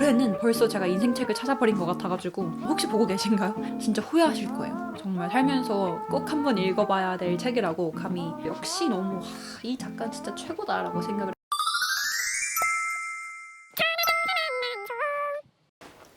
올해는 벌써 제가 인생책을 찾아버린 것 같아가지고 혹시 보고 계신가요? 진짜 후회하실 거예요. 정말 살면서 꼭 한번 읽어봐야 될 책이라고 감히 역시 너무 이 작가 진짜 최고다라고 생각을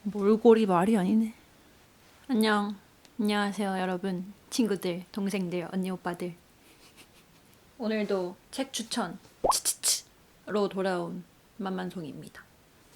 몰골이 말이 아니네. 안녕하세요 여러분, 친구들, 동생들, 언니 오빠들. 오늘도 책 추천 치치치로 돌아온 만만송이입니다.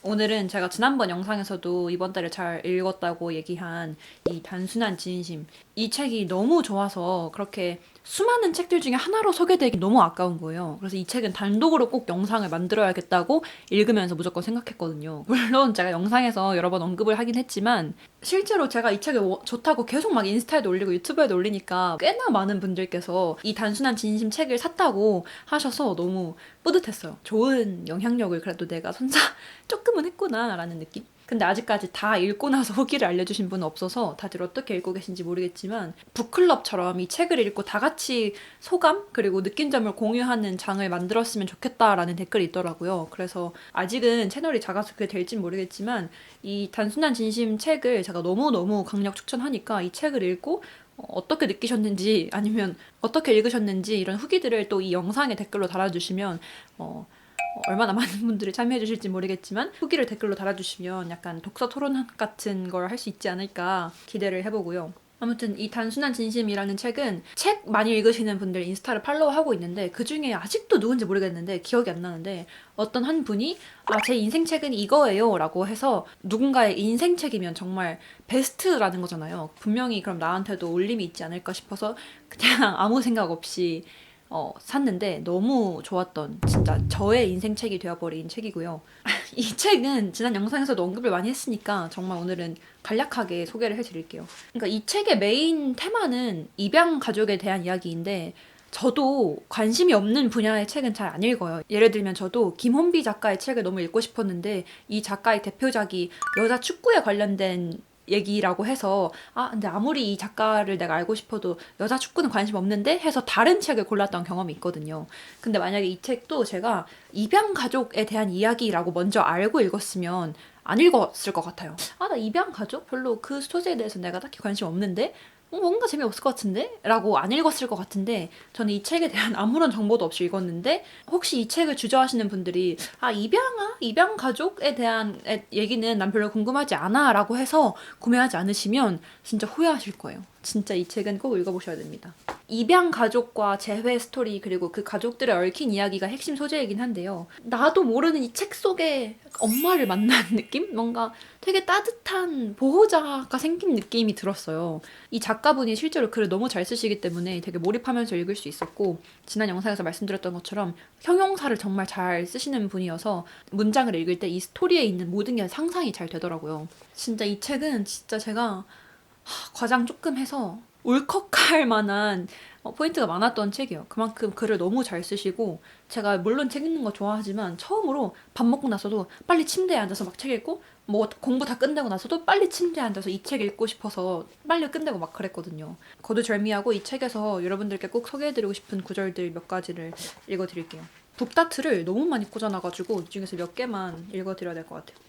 오늘은 제가 지난번 영상에서도 이번 달에 잘 읽었다고 얘기한 이 단순한 진심, 이 책이 너무 좋아서 그렇게 수많은 책들 중에 하나로 소개되기 너무 아까운 거예요. 그래서 이 책은 단독으로 꼭 영상을 만들어야겠다고 읽으면서 무조건 생각했거든요. 물론 제가 영상에서 여러 번 언급을 하긴 했지만 실제로 제가 이 책을 좋다고 계속 막 인스타에도 올리고 유튜브에도 올리니까 꽤나 많은 분들께서 이 단순한 진심 책을 샀다고 하셔서 너무 뿌듯했어요. 좋은 영향력을 그래도 내가 선사 조금은 했구나 라는 느낌? 근데 아직까지 다 읽고 나서 후기를 알려주신 분은 없어서 다들 어떻게 읽고 계신지 모르겠지만 북클럽처럼 이 책을 읽고 다 같이 소감 그리고 느낀 점을 공유하는 장을 만들었으면 좋겠다라는 댓글이 있더라고요. 그래서 아직은 채널이 작아서 그게 될진 모르겠지만 이 단순한 진심 책을 제가 너무너무 강력 추천하니까 이 책을 읽고 어떻게 느끼셨는지 아니면 어떻게 읽으셨는지 이런 후기들을 또 이 영상에 댓글로 달아주시면 얼마나 많은 분들이 참여해 주실지 모르겠지만 후기를 댓글로 달아주시면 약간 독서 토론 같은 걸 할 수 있지 않을까 기대를 해보고요. 아무튼 이 단순한 진심이라는 책은 책 많이 읽으시는 분들 인스타를 팔로우하고 있는데 그중에 아직도 누군지 모르겠는데 기억이 안 나는데 어떤 한 분이 제 인생책은 이거예요 라고 해서 누군가의 인생책이면 정말 베스트라는 거잖아요. 분명히 그럼 나한테도 울림이 있지 않을까 싶어서 그냥 아무 생각 없이 샀는데 너무 좋았던 진짜 저의 인생책이 되어버린 책이고요. 이 책은 지난 영상에서도 언급을 많이 했으니까 정말 오늘은 간략하게 소개를 해드릴게요. 그러니까 이 책의 메인 테마는 입양 가족에 대한 이야기인데 저도 관심이 없는 분야의 책은 잘 안 읽어요. 예를 들면 저도 김혼비 작가의 책을 너무 읽고 싶었는데 이 작가의 대표작이 여자 축구에 관련된 얘기라고 해서 근데 아무리 이 작가를 내가 알고 싶어도 여자 축구는 관심 없는데 해서 다른 책을 골랐던 경험이 있거든요. 근데 만약에 이 책도 제가 입양 가족에 대한 이야기라고 먼저 알고 읽었으면 안 읽었을 것 같아요. 나 입양 가족? 별로 그 소재에 대해서 내가 딱히 관심 없는데? 뭔가 재미없을 것 같은데? 라고 안 읽었을 것 같은데 저는 이 책에 대한 아무런 정보도 없이 읽었는데 혹시 이 책을 주저하시는 분들이 입양 가족에 대한 얘기는 난 별로 궁금하지 않아 라고 해서 구매하지 않으시면 진짜 후회하실 거예요. 진짜 이 책은 꼭 읽어보셔야 됩니다. 입양 가족과 재회 스토리 그리고 그 가족들의 얽힌 이야기가 핵심 소재이긴 한데요. 나도 모르는 이 책 속에 엄마를 만난 느낌? 뭔가 되게 따뜻한 보호자가 생긴 느낌이 들었어요. 이 작가분이 실제로 글을 너무 잘 쓰시기 때문에 되게 몰입하면서 읽을 수 있었고 지난 영상에서 말씀드렸던 것처럼 형용사를 정말 잘 쓰시는 분이어서 문장을 읽을 때 이 스토리에 있는 모든 게 상상이 잘 되더라고요. 진짜 이 책은 진짜 제가 과장 조금 해서 울컥할 만한 포인트가 많았던 책이에요. 그만큼 글을 너무 잘 쓰시고 제가 물론 책 읽는 거 좋아하지만 처음으로 밥 먹고 나서도 빨리 침대에 앉아서 막 책 읽고 뭐 공부 다 끝내고 나서도 빨리 침대에 앉아서 이 책 읽고 싶어서 빨리 끝내고 막 그랬거든요. 거두절미하고 이 책에서 여러분들께 꼭 소개해드리고 싶은 구절들 몇 가지를 읽어드릴게요. 북다트를 너무 많이 꽂아놔가지고 이 중에서 몇 개만 읽어드려야 될 것 같아요.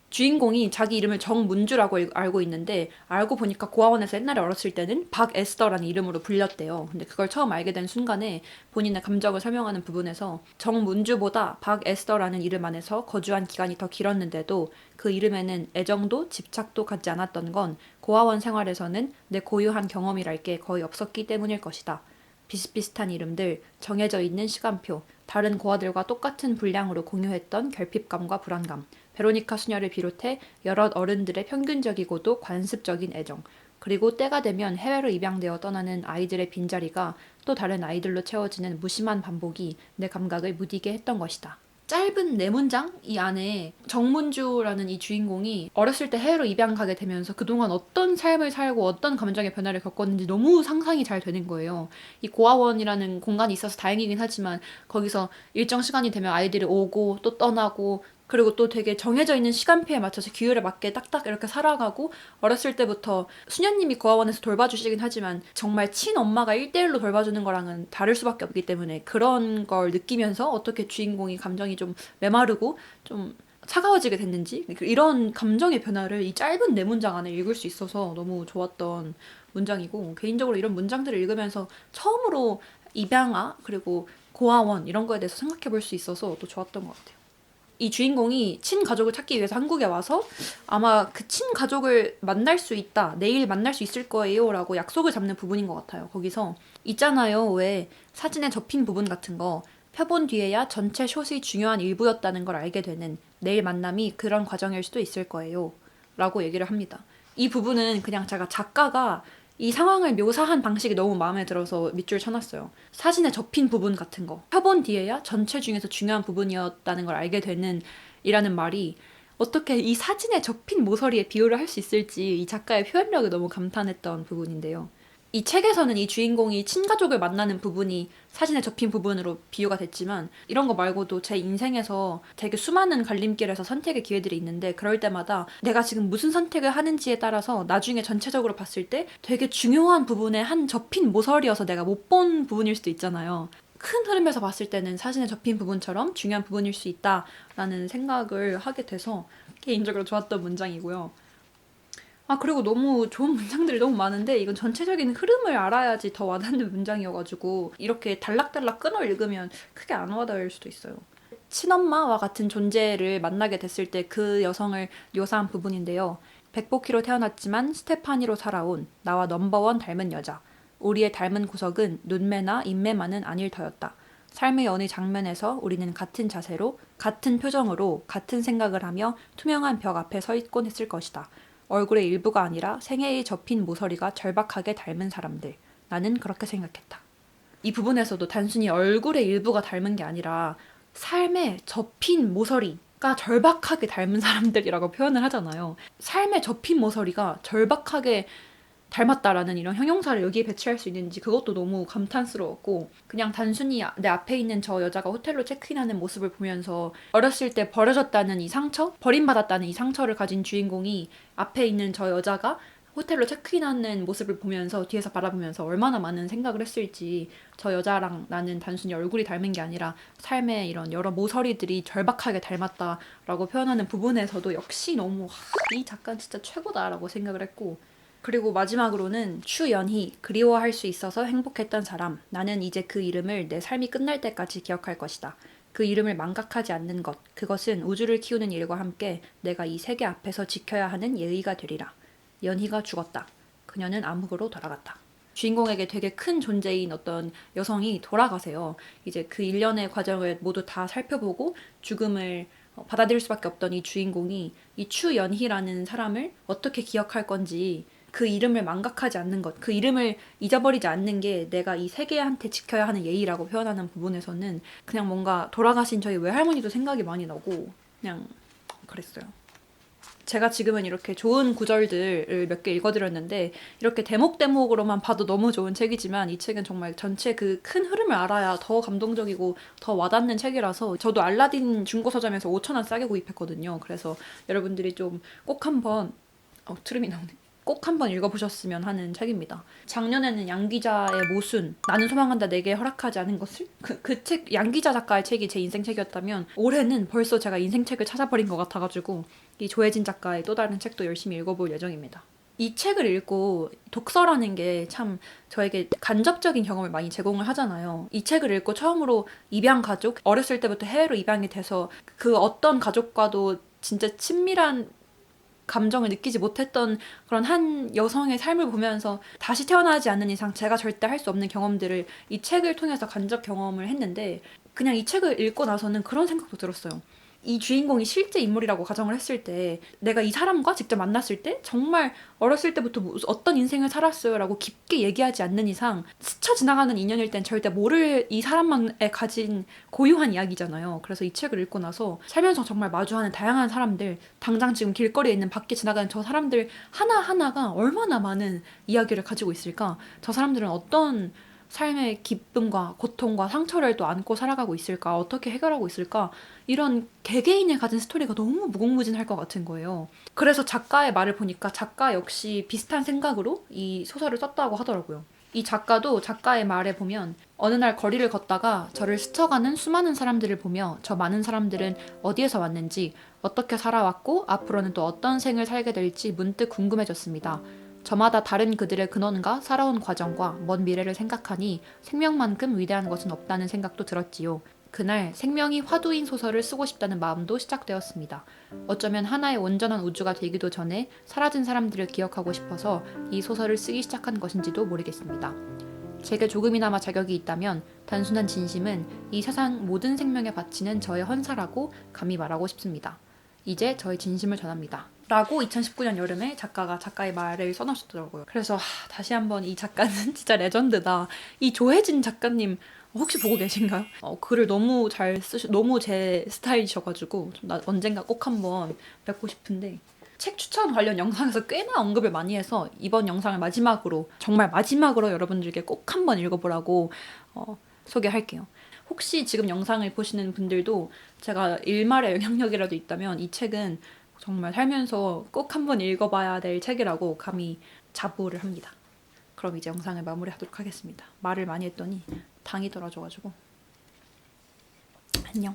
주인공이 자기 이름을 정문주라고 알고 있는데 알고 보니까 고아원에서 옛날에 어렸을 때는 박에스더라는 이름으로 불렸대요. 근데 그걸 처음 알게 된 순간에 본인의 감정을 설명하는 부분에서 정문주보다 박에스더라는 이름 안에서 거주한 기간이 더 길었는데도 그 이름에는 애정도 집착도 갖지 않았던 건 고아원 생활에서는 내 고유한 경험이랄 게 거의 없었기 때문일 것이다. 비슷비슷한 이름들, 정해져 있는 시간표, 다른 고아들과 똑같은 분량으로 공유했던 결핍감과 불안감, 베로니카 수녀를 비롯해 여러 어른들의 평균적이고도 관습적인 애정, 그리고 때가 되면 해외로 입양되어 떠나는 아이들의 빈자리가 또 다른 아이들로 채워지는 무심한 반복이 내 감각을 무디게 했던 것이다. 짧은 네 문장 이 안에 정문주라는 이 주인공이 어렸을 때 해외로 입양 가게 되면서 그동안 어떤 삶을 살고 어떤 감정의 변화를 겪었는지 너무 상상이 잘 되는 거예요. 이 고아원이라는 공간이 있어서 다행이긴 하지만 거기서 일정 시간이 되면 아이들이 오고 또 떠나고 그리고 또 되게 정해져 있는 시간표에 맞춰서 규율에 맞게 딱딱 이렇게 살아가고 어렸을 때부터 수녀님이 고아원에서 돌봐주시긴 하지만 정말 친엄마가 1대1로 돌봐주는 거랑은 다를 수밖에 없기 때문에 그런 걸 느끼면서 어떻게 주인공이 감정이 좀 메마르고 좀 차가워지게 됐는지 이런 감정의 변화를 이 짧은 네 문장 안에 읽을 수 있어서 너무 좋았던 문장이고, 개인적으로 이런 문장들을 읽으면서 처음으로 입양아 그리고 고아원 이런 거에 대해서 생각해 볼 수 있어서 또 좋았던 것 같아요. 이 주인공이 친가족을 찾기 위해서 한국에 와서 아마 그 친가족을 만날 수 있다, 내일 만날 수 있을 거예요 라고 약속을 잡는 부분인 것 같아요. 거기서 있잖아요, 왜 사진에 접힌 부분 같은 거 펴본 뒤에야 전체 숏이 중요한 일부였다는 걸 알게 되는 내일 만남이 그런 과정일 수도 있을 거예요 라고 얘기를 합니다. 이 부분은 그냥 제가 작가가 이 상황을 묘사한 방식이 너무 마음에 들어서 밑줄 쳐놨어요. 사진에 접힌 부분 같은 거 펴본 뒤에야 전체 중에서 중요한 부분이었다는 걸 알게 되는 이라는 말이 어떻게 이 사진에 접힌 모서리에 비유를 할 수 있을지 이 작가의 표현력을 너무 감탄했던 부분인데요. 이 책에서는 이 주인공이 친가족을 만나는 부분이 사진에 접힌 부분으로 비유가 됐지만, 이런 거 말고도 제 인생에서 되게 수많은 갈림길에서 선택의 기회들이 있는데, 그럴 때마다 내가 지금 무슨 선택을 하는지에 따라서 나중에 전체적으로 봤을 때 되게 중요한 부분에 한 접힌 모서리여서 내가 못 본 부분일 수도 있잖아요. 큰 흐름에서 봤을 때는 사진에 접힌 부분처럼 중요한 부분일 수 있다라는 생각을 하게 돼서 개인적으로 좋았던 문장이고요. 그리고 너무 좋은 문장들이 너무 많은데 이건 전체적인 흐름을 알아야지 더 와닿는 문장이어가지고 이렇게 달락달락 끊어 읽으면 크게 안 와닿을 수도 있어요. 친엄마와 같은 존재를 만나게 됐을 때 그 여성을 묘사한 부분인데요. 105kg로 태어났지만 스테파니로 살아온 나와 넘버원 닮은 여자. 우리의 닮은 구석은 눈매나 입매만은 아닐 터였다. 삶의 어느 장면에서 우리는 같은 자세로, 같은 표정으로, 같은 생각을 하며 투명한 벽 앞에 서 있곤 했을 것이다. 얼굴의 일부가 아니라 생애에 접힌 모서리가 절박하게 닮은 사람들. 나는 그렇게 생각했다. 이 부분에서도 단순히 얼굴의 일부가 닮은 게 아니라 삶에 접힌 모서리가 절박하게 닮은 사람들이라고 표현을 하잖아요. 삶에 접힌 모서리가 절박하게 닮았다라는 이런 형용사를 여기에 배치할 수 있는지 그것도 너무 감탄스러웠고, 그냥 단순히 내 앞에 있는 저 여자가 호텔로 체크인하는 모습을 보면서 어렸을 때 버려졌다는 이 상처, 버림받았다는 이 상처를 가진 주인공이 앞에 있는 저 여자가 호텔로 체크인하는 모습을 보면서 뒤에서 바라보면서 얼마나 많은 생각을 했을지, 저 여자랑 나는 단순히 얼굴이 닮은 게 아니라 삶의 이런 여러 모서리들이 절박하게 닮았다라고 표현하는 부분에서도 역시 너무 이 작가는 진짜 최고다라고 생각을 했고, 그리고 마지막으로는 추연희, 그리워할 수 있어서 행복했던 사람. 나는 이제 그 이름을 내 삶이 끝날 때까지 기억할 것이다. 그 이름을 망각하지 않는 것. 그것은 우주를 키우는 일과 함께 내가 이 세계 앞에서 지켜야 하는 예의가 되리라. 연희가 죽었다. 그녀는 암흑으로 돌아갔다. 주인공에게 되게 큰 존재인 어떤 여성이 돌아가세요. 이제 그 일련의 과정을 모두 다 살펴보고 죽음을 받아들일 수밖에 없던 이 주인공이 이 추연희라는 사람을 어떻게 기억할 건지, 그 이름을 망각하지 않는 것, 그 이름을 잊어버리지 않는 게 내가 이 세계한테 지켜야 하는 예의라고 표현하는 부분에서는 그냥 뭔가 돌아가신 저희 외할머니도 생각이 많이 나고 그냥 그랬어요. 제가 지금은 이렇게 좋은 구절들을 몇 개 읽어드렸는데 이렇게 대목대목으로만 봐도 너무 좋은 책이지만 이 책은 정말 전체 그 큰 흐름을 알아야 더 감동적이고 더 와닿는 책이라서 저도 알라딘 중고서점에서 5,000원 싸게 구입했거든요. 그래서 여러분들이 좀 꼭 한번 트름이 나오네. 꼭 한번 읽어보셨으면 하는 책입니다. 작년에는 양 기자의 모순, 나는 소망한다 내게 허락하지 않은 것을? 그 책, 양 기자 작가의 책이 제 인생 책이었다면 올해는 벌써 제가 인생 책을 찾아버린 것 같아가지고 이 조혜진 작가의 또 다른 책도 열심히 읽어볼 예정입니다. 이 책을 읽고 독서라는 게 참 저에게 간접적인 경험을 많이 제공을 하잖아요. 이 책을 읽고 처음으로 입양 가족, 어렸을 때부터 해외로 입양이 돼서 그 어떤 가족과도 진짜 친밀한 감정을 느끼지 못했던 그런 한 여성의 삶을 보면서 다시 태어나지 않는 이상 제가 절대 할 수 없는 경험들을 이 책을 통해서 간접 경험을 했는데, 그냥 이 책을 읽고 나서는 그런 생각도 들었어요. 이 주인공이 실제 인물이라고 가정을 했을 때 내가 이 사람과 직접 만났을 때 정말 어렸을 때부터 어떤 인생을 살았어요 라고 깊게 얘기하지 않는 이상 스쳐 지나가는 인연일 땐 절대 모를 이 사람만에 가진 고유한 이야기잖아요. 그래서 이 책을 읽고 나서 살면서 정말 마주하는 다양한 사람들, 당장 지금 길거리에 있는 밖에 지나가는 저 사람들 하나하나가 얼마나 많은 이야기를 가지고 있을까, 저 사람들은 어떤 삶의 기쁨과 고통과 상처를 또 안고 살아가고 있을까, 어떻게 해결하고 있을까, 이런 개개인이 가진 스토리가 너무 무궁무진할 것 같은 거예요. 그래서 작가의 말을 보니까 작가 역시 비슷한 생각으로 이 소설을 썼다고 하더라고요. 이 작가도 작가의 말에 보면 어느 날 거리를 걷다가 저를 스쳐가는 수많은 사람들을 보며 저 많은 사람들은 어디에서 왔는지, 어떻게 살아왔고 앞으로는 또 어떤 생을 살게 될지 문득 궁금해졌습니다. 저마다 다른 그들의 근원과 살아온 과정과 먼 미래를 생각하니 생명만큼 위대한 것은 없다는 생각도 들었지요. 그날 생명이 화두인 소설을 쓰고 싶다는 마음도 시작되었습니다. 어쩌면 하나의 온전한 우주가 되기도 전에 사라진 사람들을 기억하고 싶어서 이 소설을 쓰기 시작한 것인지도 모르겠습니다. 제게 조금이나마 자격이 있다면 단순한 진심은 이 세상 모든 생명에 바치는 저의 헌사라고 감히 말하고 싶습니다. 이제 저의 진심을 전합니다. 라고 2019년 여름에 작가가 작가의 말을 써놓으셨더라고요. 그래서 다시 한번 이 작가는 진짜 레전드다. 이 조혜진 작가님 혹시 보고 계신가요? 글을 너무 잘 너무 제 스타일이셔가지고 나 언젠가 꼭 한번 뵙고 싶은데 책 추천 관련 영상에서 꽤나 언급을 많이 해서 이번 영상을 마지막으로 정말 마지막으로 여러분들께 꼭 한번 읽어보라고 소개할게요. 혹시 지금 영상을 보시는 분들도 제가 일말의 영향력이라도 있다면 이 책은 정말 살면서 꼭 한번 읽어봐야 될 책이라고 감히 자부를 합니다. 그럼 이제 영상을 마무리하도록 하겠습니다. 말을 많이 했더니 당이 떨어져가지고 안녕.